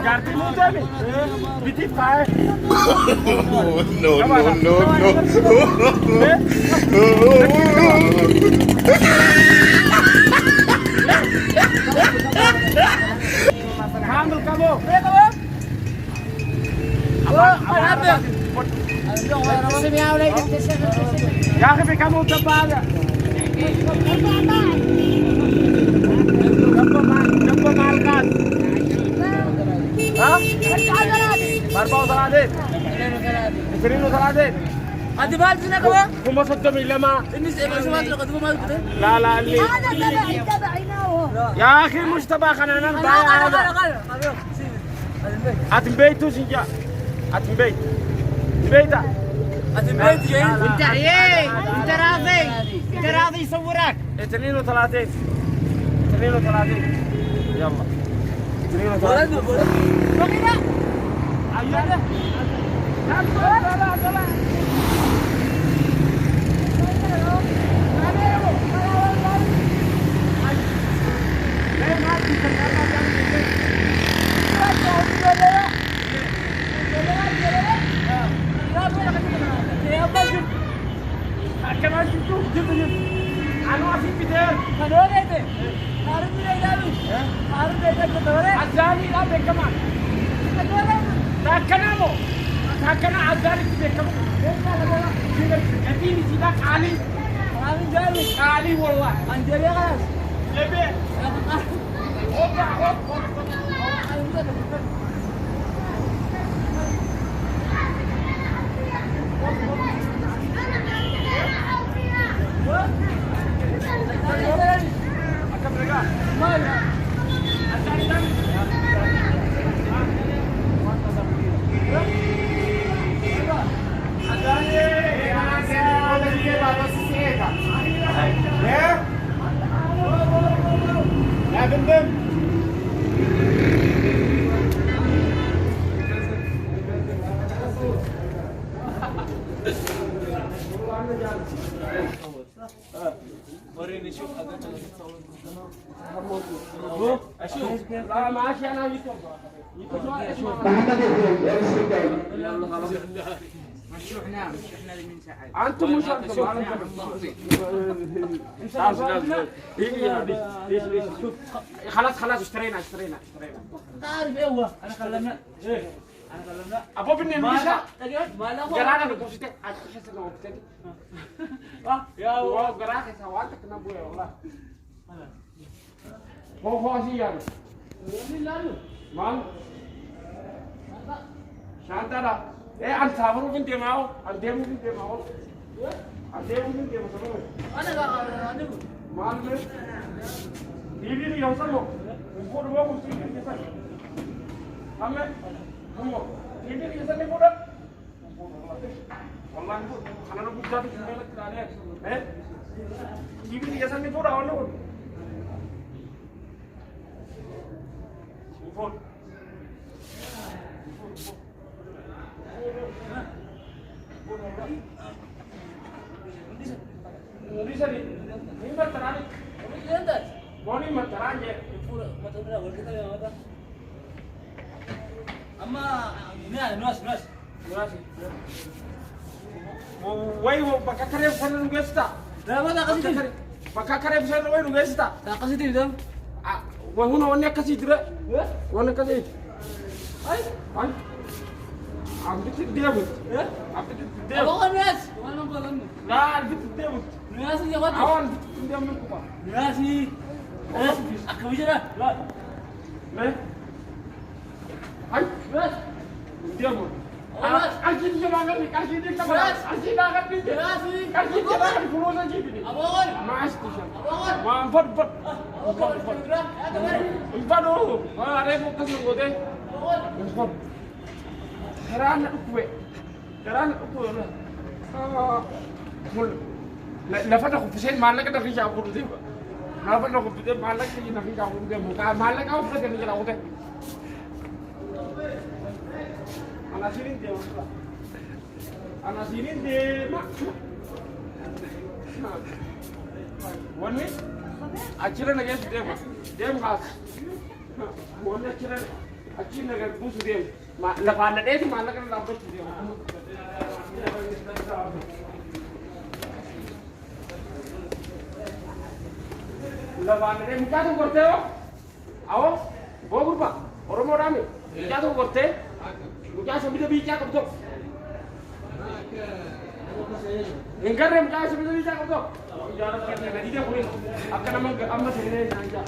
Jaartii muuteemi. Biti taa'e. Hamil kamu. Ya akhi kamu terbang. Jumbo malkan. ها؟ 34 32 أنت مال سنة كمان؟ هم صدموا لما إني سمعت لك قدموا مال كده؟ لا اللي هذا تبعنا هو يا أخي مش تبع خلينا نبايع هذا أتنبيتو سنجا أتنبيت بيتا أتنبيت جاي؟ انت ايه انت راضي يصورك 32 يلا 32 بقينا أيوة لا كمان شفتوا جبت أنا في بدر خلونا ده خارج من الجامي خارج من الجامي عزاني لا بكمان تاكنامو تاكنا عزاني بكمان يديني سيدا علي علي والله أنجلي خلاص يبي وريني شوف هذا اشوف لا ماشي انا يوتيوب مشروعنا من ساعات انتم مش شوف خلاص اشترينا تعرف ايه هو انا كلمنا ابو بني مشى ما له قرانا نقصتي احس انه وقتي يا هو قراك سوالتك نبوي والله هو شيء يعني مال شانتارا ايه انت صابرو بنت معه انت ممكن معه انت ممكن معه انا مال में दीदी नहीं हो सको वो मुझसे कैसा हमें हम दीदी नहीं ऐसा नहीं बोला والله انا لو كنت جاتك في مالك عليه हैं दीदी नहीं ऐसा नहीं बोला और लोग phone Rizali, ini berterani. Boni berterani. أما ناس Wai baka kare sana nugesta. لا ما قصدي Baka kare sana wai nugesta. لا قصدي ده Wai huna wanne kasi dire. Wanne kasi. أي Abdi David. Abdi David. أبغى ناس وأنا ما بظن La Abdi David. ناس اللي قدر Awan dia menkupa. ناسي أكبر لا Ne? Ay, بس dia mau. Kasih dia makan ni, kasih dia makan. Kasih dia makan ni. ناسي Kasih dia makan pulau saja ni. أبغى Mas tu siapa? أبغى Mampet. أبغى Iba dulu. Ada yang mau kasih gue deh. Mampet. Kerana ukwe lah. Mul. Lepas aku pesen malah kita kerja aku dulu. Lepas aku pesen malah kita kerja aku dulu. Muka malah kau pesen kerja aku deh. Anak sini dia mak. Wani? Aciran lagi dia mak. Dia mak. Wani aciran. Achi naga busu dem. Ma lafana deh sih mana kan dapat dem. Lafana deh muka tu korte ho? Awo, bawa berapa? Orang orang ni, muka tu korte? Muka sambil bicara kau tu. Enggak deh, muka sambil bicara kau tu. Jangan kerja, nanti dia boleh. Akan nama amma sendiri nanya.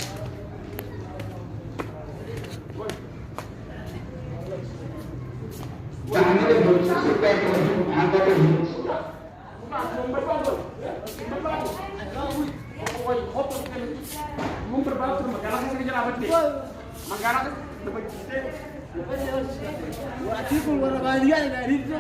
Aku keluar kalian dari itu.